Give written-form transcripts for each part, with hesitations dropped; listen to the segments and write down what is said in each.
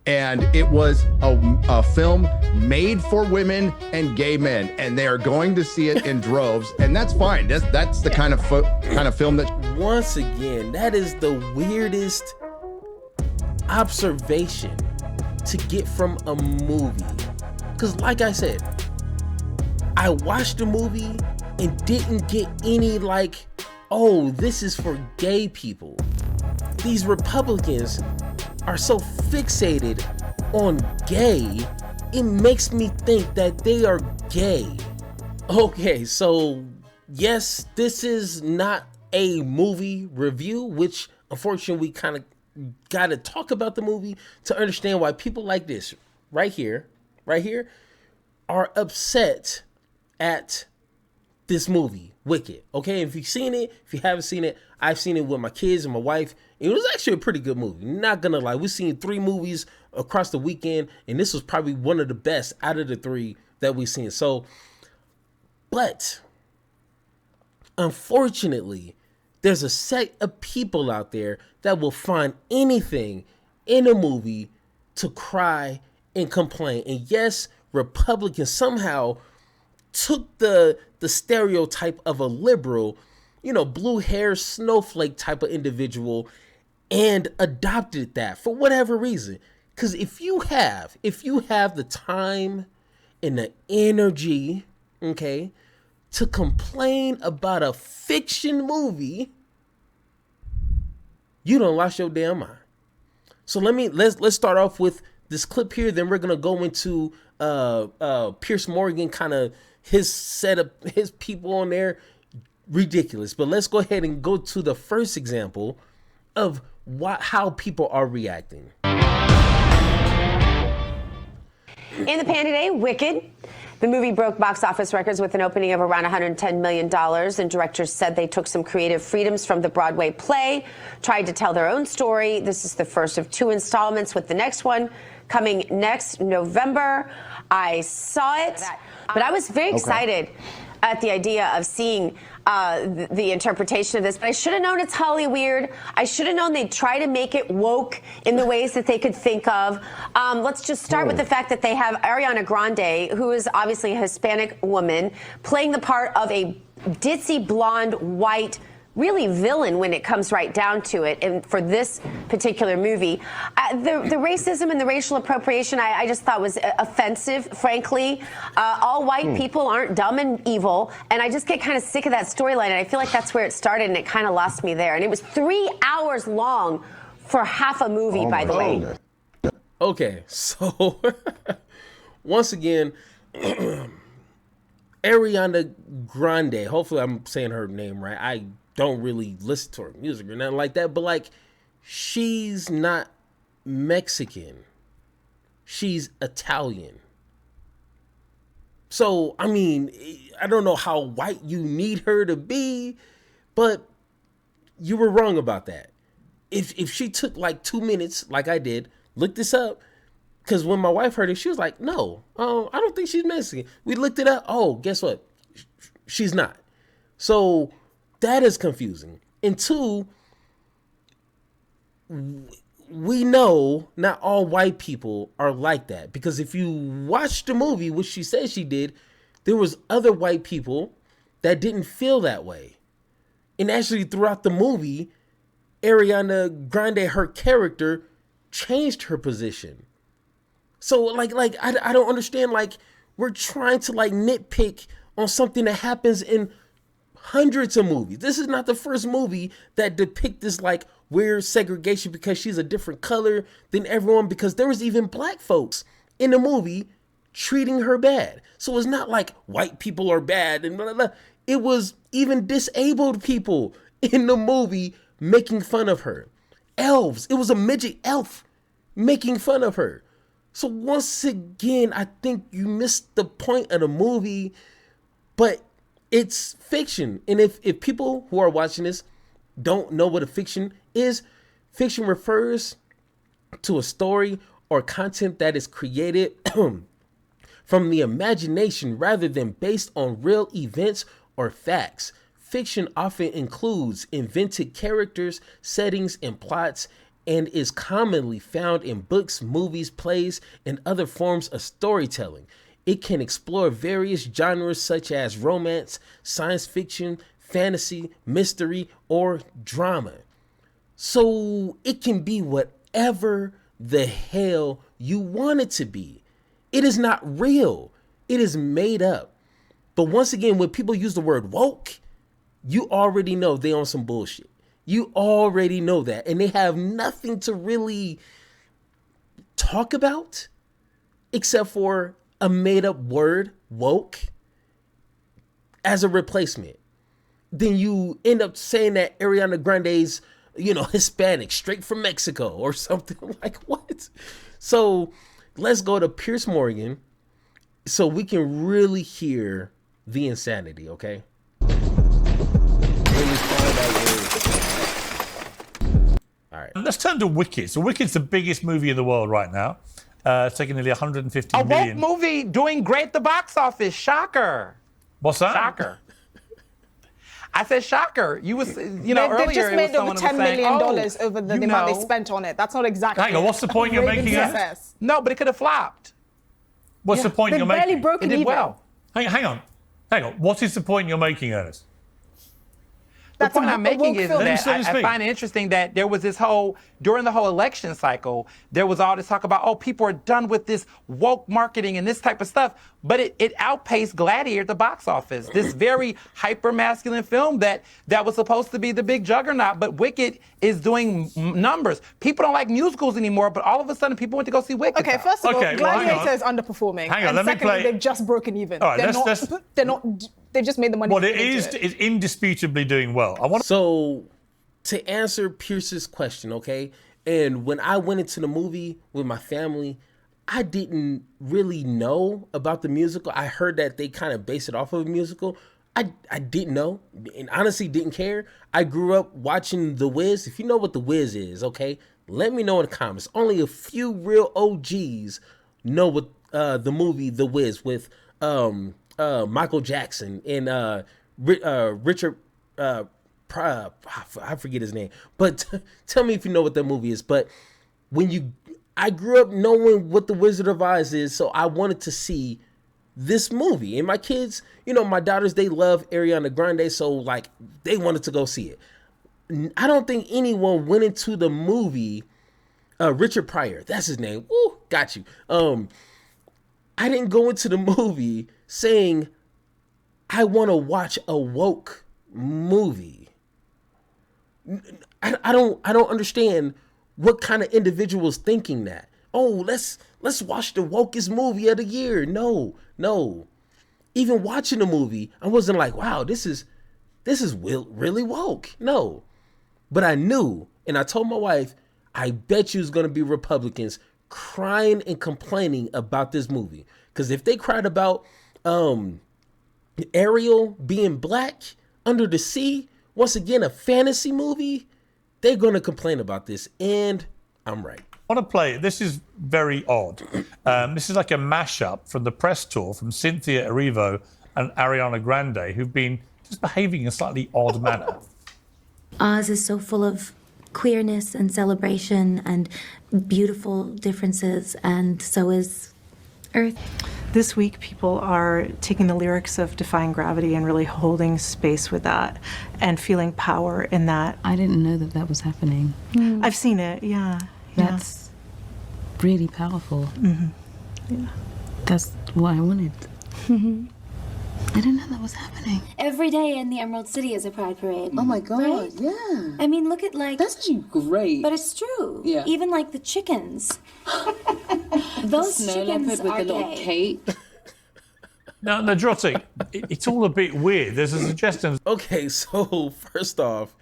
And it was a film made for women and gay men, and they are going to see it in droves, and that's fine. That's the kind of film that. Once again, that is the weirdest observation to get from a movie. Because like I said, I watched the movie and didn't get any like, oh, this is for gay people. These Republicans are so fixated on gay, it makes me think that they are gay. Okay, so yes, this is not a movie review, which unfortunately we kind of got to talk about the movie to understand why people like this right here are upset at this movie, Wicked. Okay, if you've seen it, if you haven't seen it, I've seen it with my kids and my wife. It was actually a pretty good movie. Not gonna lie, we've seen 3 movies across the weekend, and this was probably one of the best out of the 3 that we've seen. So, but unfortunately, there's a set of people out there that will find anything in a movie to cry and complain. And yes, Republicans somehow took the stereotype of a liberal, blue hair snowflake type of individual and adopted that for whatever reason. Because if you have the time and the energy, okay, to complain about a fiction movie, you done lost your damn mind. So let's start off with this clip here. Then we're gonna go into Piers Morgan, kind of his setup, his people on there, ridiculous. But let's go ahead and go to the first example of how people are reacting. In the pan today, Wicked. The movie broke box office records with an opening of around $110 million, and directors said they took some creative freedoms from the Broadway play, tried to tell their own story. This is the first of 2 installments, with the next one coming next November. I saw it, but I was very excited at the idea of seeing the interpretation of this, but I should have known it's Holly weird. I should have known they'd try to make it woke in the ways that they could think of. Let's just start with the fact that they have Ariana Grande, who is obviously a Hispanic woman, playing the part of a ditzy blonde white really villain when it comes right down to it. And for this particular movie, the racism and the racial appropriation, I just thought was offensive, frankly. All white people aren't dumb and evil. And I just get kind of sick of that storyline. And I feel like that's where it started, and it kind of lost me there. And it was 3 hours long for half a movie, by the way. Okay, so once again, Ariana Grande, hopefully I'm saying her name right. I don't really listen to her music or nothing like that, but like, she's not Mexican. She's Italian. So, I mean, I don't know how white you need her to be, but you were wrong about that. If she took like 2 minutes, like I did, look this up, because when my wife heard it, she was like, no, I don't think she's Mexican. We looked it up. Oh, guess what? She's not. So that is confusing. And 2, we know not all white people are like that, because if you watch the movie, which she said she did, there was other white people that didn't feel that way. And actually throughout the movie, Ariana Grande, her character, changed her position. So like I don't understand, like, we're trying to like nitpick on something that happens in hundreds of movies. This is not the first movie that depict this like weird segregation because she's a different color than everyone, because there was even black folks in the movie treating her bad. So it's not like white people are bad and blah, blah, blah. It was even disabled people in the movie making fun of her. Elves. It was a midget elf making fun of her. So once again, I think you missed the point of the movie, but it's fiction. And if people who are watching this don't know what a fiction is, fiction refers to a story or content that is created from the imagination rather than based on real events or facts. Fiction often includes invented characters, settings, and plots, and is commonly found in books, movies, plays, and other forms of storytelling. It can explore various genres such as romance, science fiction, fantasy, mystery, or drama. So it can be whatever the hell you want it to be. It is not real. It is made up. But once again, when people use the word woke, you already know they on some bullshit. You already know that. And they have nothing to really talk about except for a made up word, woke, as a replacement. Then you end up saying that Ariana Grande's, Hispanic, straight from Mexico or something. Like, what? So let's go to Piers Morgan so we can really hear the insanity, okay? All right. Let's turn to Wicked. So Wicked's the biggest movie in the world right now. It's taking nearly 150 a million. woke movie doing great at the box office. Shocker. What's that? Shocker. I said shocker. You was, They've earlier just it made was someone over who was $10 saying, million over the amount they spent on it. That's not exactly. Hang on, what's the point you're making? Success. No, but it could have flopped. What's the point They you're barely making? broke It it did even. well. Hang on. What is the point you're making, Ernest? The That's point a I'm making woke is film. that I find it interesting that there was this during the whole election cycle, there was all this talk about, people are done with this woke marketing and this type of stuff. But it outpaced Gladiator at the box office. This very hyper-masculine film that was supposed to be the big juggernaut. But Wicked is doing numbers. People don't like musicals anymore, but all of a sudden people went to go see Wicked. Okay, first of all, Okay, well, hang Gladiator on. is underperforming. Hang on, and let me secondly, play- they've just broken even. All right, They're not. They've just made the money. What to it put into is it. indisputably doing well. So to answer Pierce's question, okay, and when I went into the movie with my family, I didn't really know about the musical. I heard that they kind of base it off of a musical. I didn't know, and honestly didn't care. I grew up watching The Wiz. If you know what The Wiz is, okay, let me know in the comments. Only a few real OGs know what the movie The Wiz with Michael Jackson and Richard I forget his name, but tell me if you know what that movie is. But I grew up knowing what the Wizard of Oz is, so I wanted to see this movie. And my kids, my daughters, they love Ariana Grande, so like they wanted to go see it. I don't think anyone went into the movie. Richard Pryor, that's his name. Ooh, got you. I didn't go into the movie saying I want to watch a woke movie. I don't understand what kind of individuals thinking that. Oh, let's watch the wokest movie of the year. No. Even watching the movie, I wasn't like, wow, this is really woke. No. But I knew, and I told my wife, I bet you it's going to be Republicans crying and complaining about this movie. Because if they cried about Ariel being black under the sea, once again, a fantasy movie, they're going to complain about this. And I'm right. I want to play. This is very odd. This is like a mashup from the press tour from Cynthia Erivo and Ariana Grande, who've been just behaving in a slightly odd manner. Oz is so full of queerness and celebration and beautiful differences, and so is Earth. This week, people are taking the lyrics of Defying Gravity and really holding space with that and feeling power in that. I didn't know that was happening. I've seen it, yeah. That's really powerful. Mm-hmm. Yeah. That's what I wanted. I didn't know that was happening. Every day in the Emerald City is a pride parade. Oh my God, right? yeah. I mean, look at That's actually great. But it's true. Yeah. Even like the chickens. Those Snow chickens leopard with are the little gay. No, cape. Drotic, it's all a bit weird. There's a suggestion. Okay, so first off,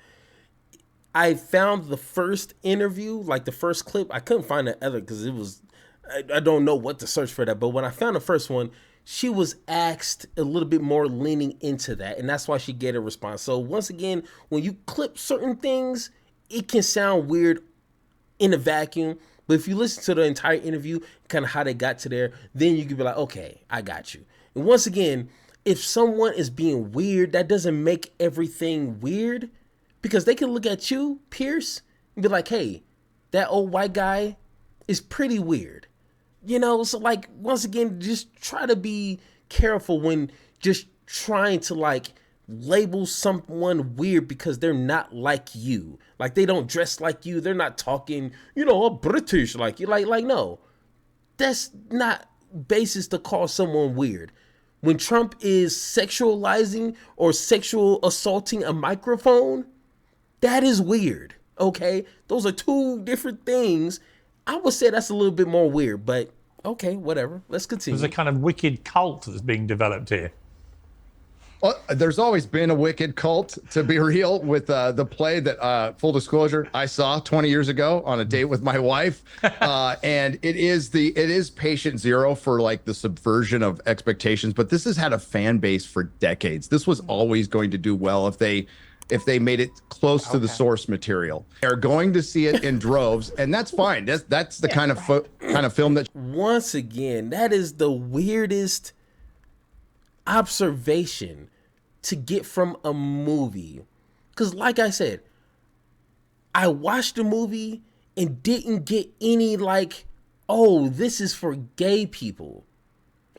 I found the first interview, like the first clip. I couldn't find the other because it was, I don't know what to search for that. But when I found the first one, she was asked a little bit more leaning into that. And that's why she gave a response. So once again, when you clip certain things, it can sound weird in a vacuum. But if you listen to the entire interview, kind of how they got to there, then you can be like, okay, I got you. And once again, if someone is being weird, that doesn't make everything weird, because they can look at you, Pierce, and be like, hey, that old white guy is pretty weird. You know, so like, once again, just try to be careful when just trying to like label someone weird because they're not like you. Like, they don't dress like you. They're not talking, you know, British like you. Like no, that's not basis to call someone weird. When Trump is sexualizing or sexual assaulting a microphone, that is weird. Okay, those are two different things. I would say that's a little bit more weird, but okay, whatever. Let's continue. There's a kind of wicked cult that's being developed here. Well, there's always been a wicked cult, to be real, with the play that, full disclosure, I saw 20 years ago on a date with my wife, and it is patient zero for like the subversion of expectations. But this has had a fan base for decades. This was always going to do well if they made it close to the source material. They're going to see it in droves, and that's fine. That's the kind of film that. Once again, that is the weirdest observation to get from a movie. Because like I said, I watched the movie and didn't get any like, oh, this is for gay people.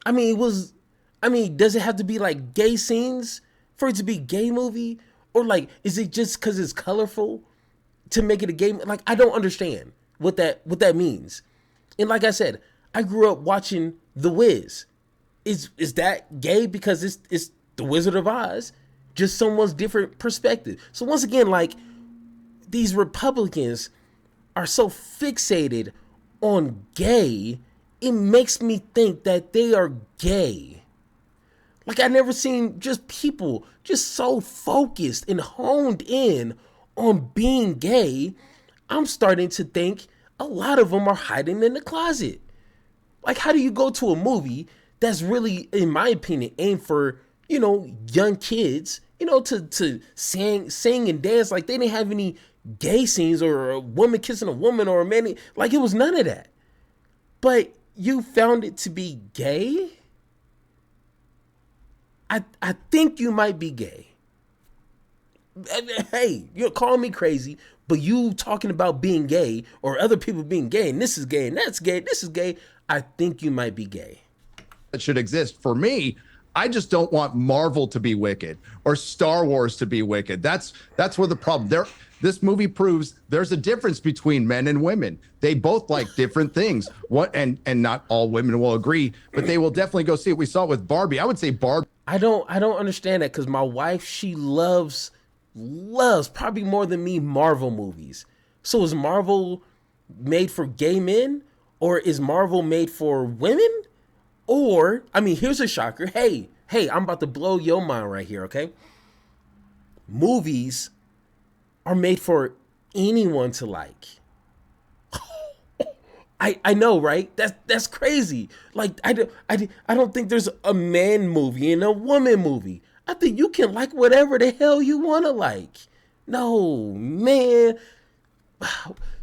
I mean, does it have to be like gay scenes for it to be a gay movie? Or like, is it just because it's colorful to make it a gay? Like, I don't understand what that means. And like I said, I grew up watching The Wiz. Is that gay because it's the Wizard of Oz, just someone's different perspective? So once again, like, these Republicans are so fixated on gay, it makes me think that they are gay. Like, I never seen just people just so focused and honed in on being gay. I'm starting to think a lot of them are hiding in the closet. Like, how do you go to a movie that's really, in my opinion, aimed for, you know, young kids, you know, to sing and dance? Like, they didn't have any gay scenes or a woman kissing a woman or a man. Like, it was none of that. But you found it to be gay? I think you might be gay. Hey, you call me crazy, but you talking about being gay or other people being gay, and this is gay and that's gay, this is gay, I think you might be gay. That should exist. For me, I just don't want Marvel to be wicked or Star Wars to be wicked. That's where the problem. This movie proves there's a difference between men and women. They both like different things. And not all women will agree, but they will definitely go see it. We saw it with Barbie. I would say Barbie. I don't understand that, because my wife, she loves probably more than me Marvel movies. So is Marvel made for gay men, or is Marvel made for women? Or, I mean, here's a shocker. Hey, I'm about to blow your mind right here, okay? Movies are made for anyone to like. I know, right? That's crazy. Like, I don't think there's a man movie and a woman movie. I think you can like whatever the hell you want to like. No, man.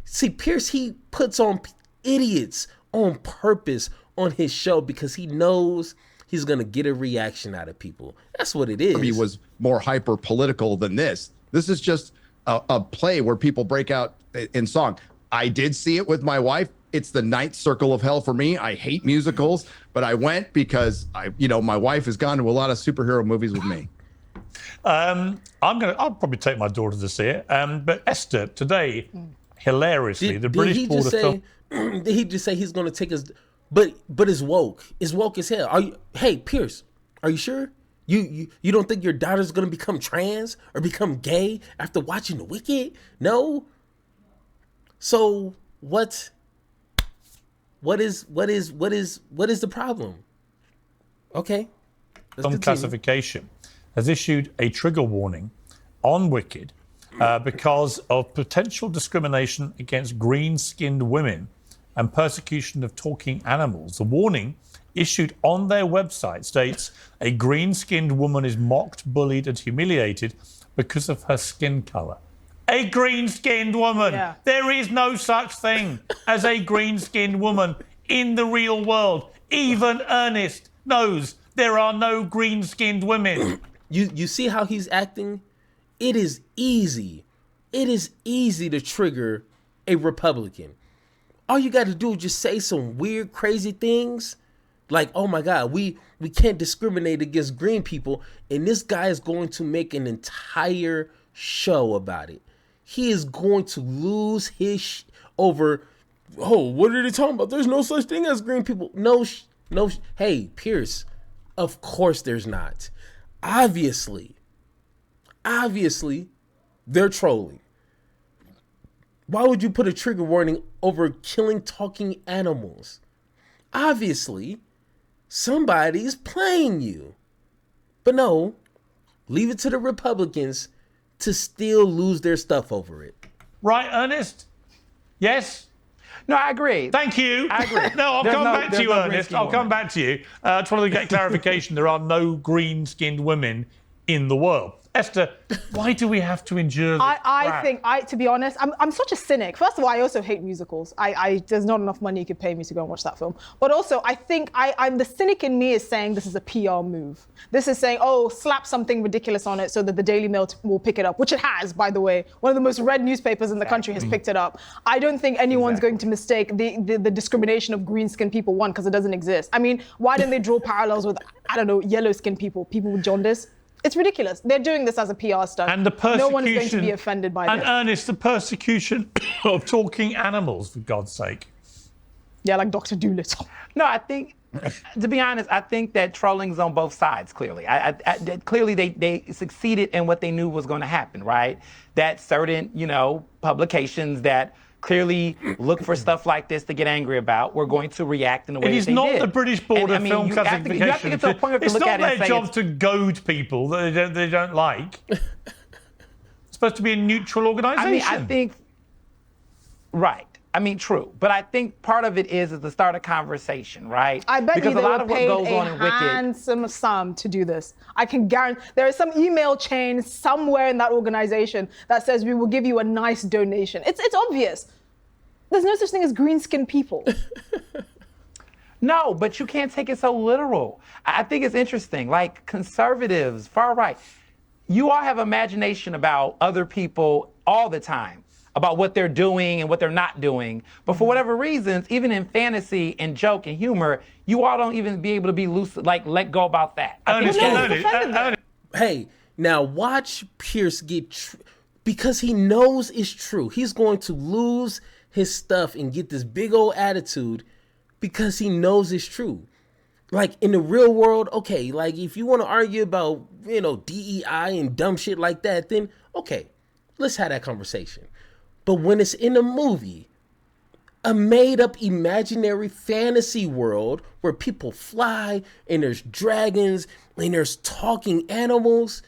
See, Pierce, he puts on idiots on purpose on his show because he knows he's going to get a reaction out of people. That's what it is. He was more hyper political than this. This is just a play where people break out in song. I did see it with my wife. It's the ninth circle of hell for me. I hate musicals, but I went because my wife has gone to a lot of superhero movies with me. I'll probably take my daughter to see it. But Esther, today, hilariously, the British pulled a film. Did he just say he's going to take us? But it's woke. It's woke as hell. Hey, Pierce, are you sure? You don't think your daughter's going to become trans or become gay after watching The Wicked? No. So what is the problem? Okay. Some classification has issued a trigger warning on Wicked because of potential discrimination against green-skinned women and persecution of talking animals. The warning, issued on their website, states a green-skinned woman is mocked, bullied, and humiliated because of her skin color. A green-skinned woman. Yeah. There is no such thing as a green-skinned woman in the real world. Even Ernest knows there are no green-skinned women. You see how he's acting? It is easy. It is easy to trigger a Republican. All you got to do is just say some weird, crazy things. Like, oh my God, we can't discriminate against green people. And this guy is going to make an entire show about it. He is going to lose his over, oh, what are they talking about? There's no such thing as green people. No. Hey, Pierce, of course there's not. Obviously, they're trolling. Why would you put a trigger warning over killing talking animals? Obviously, somebody's playing you. But no, leave it to the Republicans to still lose their stuff over it. Right, Ernest? Yes? No, I agree. Thank you. I agree. No, I'll come back to you, Ernest. I'll come back to you. I just wanted to get clarification. There are no green-skinned women in the world. Esther, why do we have to endure this crap? To be honest, I'm such a cynic. First of all, I also hate musicals. There's not enough money you could pay me to go and watch that film. But also, I think I'm the cynic in me is saying this is a PR move. This is saying, oh, slap something ridiculous on it so that the Daily Mail will pick it up, which it has, by the way. One of the most read newspapers in the country has picked it up. I don't think anyone's going to mistake the discrimination of green-skinned people, one, because it doesn't exist. I mean, why didn't they draw parallels with, I don't know, yellow-skinned people with jaundice? It's ridiculous. They're doing this as a PR stunt. And the persecution. No one is going to be offended by and this. And Ernest, the persecution of talking animals, for God's sake. Yeah, like Dr. Doolittle. No, I think, to be honest, I think that trolling's on both sides, clearly. Clearly, they succeeded in what they knew was going to happen, right? That certain, publications that clearly look for stuff like this to get angry about, we're going to react in the way It is they not did. the British Board of Film Classification. You have to get to a point where you it's look not at it and their say job to goad people that they don't like. It's supposed to be a neutral organisation. I think, right. True. But I think part of it is to start a conversation, right? I bet because you they a lot were of what paid goes a on in Wicked. handsome sum to do this. I can guarantee there is some email chain somewhere in that organization that says we will give you a nice donation. It's obvious. There's no such thing as green-skinned people. No, but you can't take it so literal. I think it's interesting. Like conservatives, far right, you all have imagination about other people all the time, about what they're doing and what they're not doing. But for whatever reasons, even in fantasy and joke and humor, you all don't even be able to be loose, like let go about that. Hey, now watch Pierce get, because he knows it's true. He's going to lose his stuff and get this big old attitude because he knows it's true. Like in the real world, okay, like if you want to argue about, DEI and dumb shit like that, then okay, let's have that conversation. But when it's in a movie, a made up imaginary fantasy world where people fly and there's dragons and there's talking animals,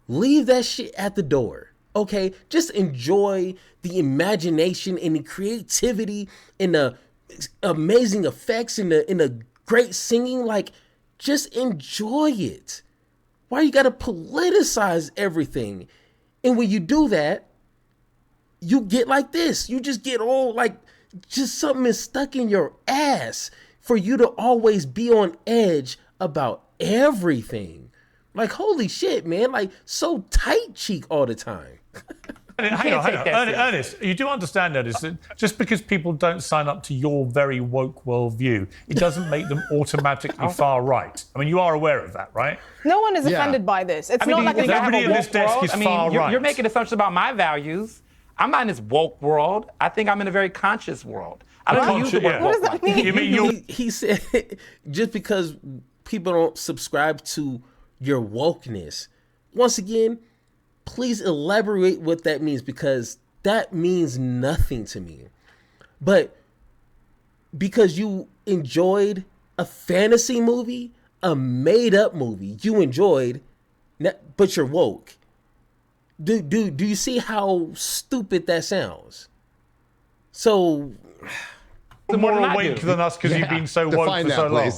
leave that shit at the door. Okay, just enjoy the imagination and the creativity and the amazing effects and the great singing. Like, just enjoy it. Why you gotta politicize everything? And when you do that, you get like this. You just get all like, just something is stuck in your ass for you to always be on edge about everything. Like, holy shit, man. Like, so tight cheek all the time. Hang on. Ernest, you do understand, Ernest, that just because people don't sign up to your very woke worldview, it doesn't make them automatically far right. I mean, you are aware of that, right? No one is offended by this. It's not like nobody in this desk is far right. You're making assumptions about my values. I'm not in this woke world. I think I'm in a very conscious world. I don't use the word woke. What does that mean? You mean he said just because people don't subscribe to your wokeness. Once again, please elaborate what that means, because that means nothing to me. But because you enjoyed a fantasy movie, a made-up movie, you enjoyed, but you're woke. Do you see how stupid that sounds? So, more awake than us because you've been so woke for so long.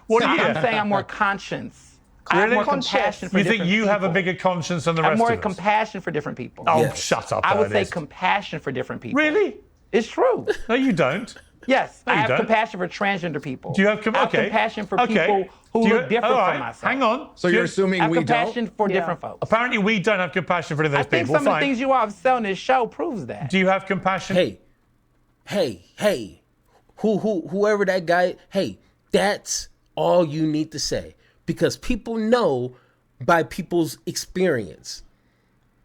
What are you? I'm saying I'm more conscious. Really? I have more compassion for you different think you people. have a bigger conscience than the I rest have more of us? compassion for different people. Oh, Yes. shut up, I would say Ernest. compassion for different people. Really? It's true. No, you don't. Yes, No, I you have don't. compassion for transgender people. Do you have I have compassion for people who look different from myself. Hang on. So you're assuming I have we compassion don't? for different folks. Apparently, we don't have compassion for those I think people. some of the Fine. things you all have said on this show proves that. Do you have compassion? Hey, whoever that guy, hey, that's all you need to say. Because people know by people's experience.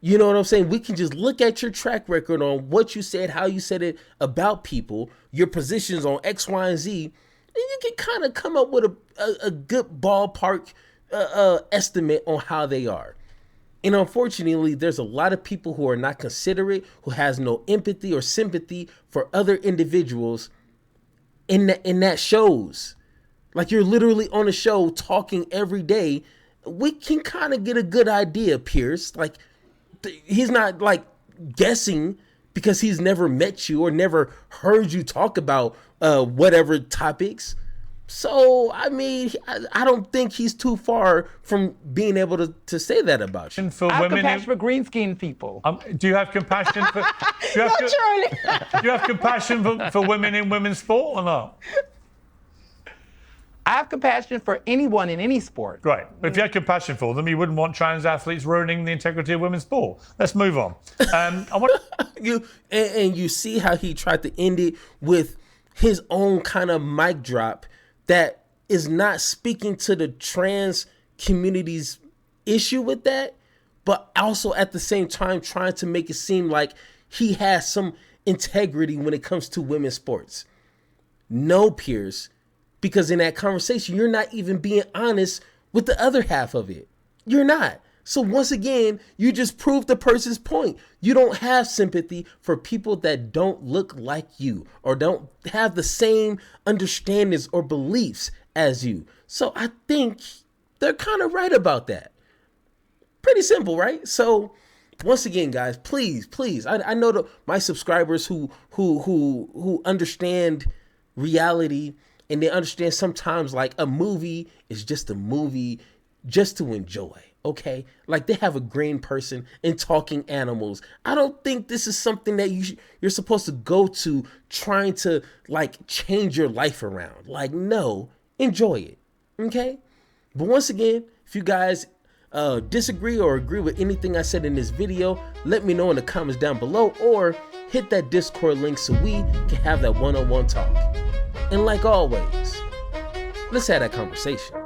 You know what I'm saying? We can just look at your track record on what you said, how you said it about people, your positions on X, Y, and Z, and you can kind of come up with a good ballpark estimate on how they are. And unfortunately, there's a lot of people who are not considerate, who has no empathy or sympathy for other individuals, and that shows. Like, you're literally on a show talking every day. We can kind of get a good idea, Piers. Like, he's not like guessing because he's never met you or never heard you talk about whatever topics. So, I mean, I don't think he's too far from being able to say that about you. For I have women compassion for green-skinned people. do you have compassion for? Do you have compassion for women in women's sport or not? I have compassion for anyone in any sport. Great. But if you had compassion for them, you wouldn't want trans athletes ruining the integrity of women's sport. Let's move on. I want you see how he tried to end it with his own kind of mic drop that is not speaking to the trans community's issue with that, but also at the same time trying to make it seem like he has some integrity when it comes to women's sports. No, Piers. Because in that conversation, you're not even being honest with the other half of it. You're not. So once again, you just proved the person's point. You don't have sympathy for people that don't look like you or don't have the same understandings or beliefs as you. So I think they're kind of right about that. Pretty simple, right? So once again, guys, please, I know my subscribers who understand reality. And they understand sometimes like a movie is just a movie just to enjoy, okay? Like they have a green person and talking animals. I don't think this is something that you're supposed to go to trying to like change your life around. Like, no, enjoy it, okay? But once again, if you guys disagree or agree with anything I said in this video, let me know in the comments down below or hit that Discord link so we can have that one-on-one talk. And like always, let's have that conversation.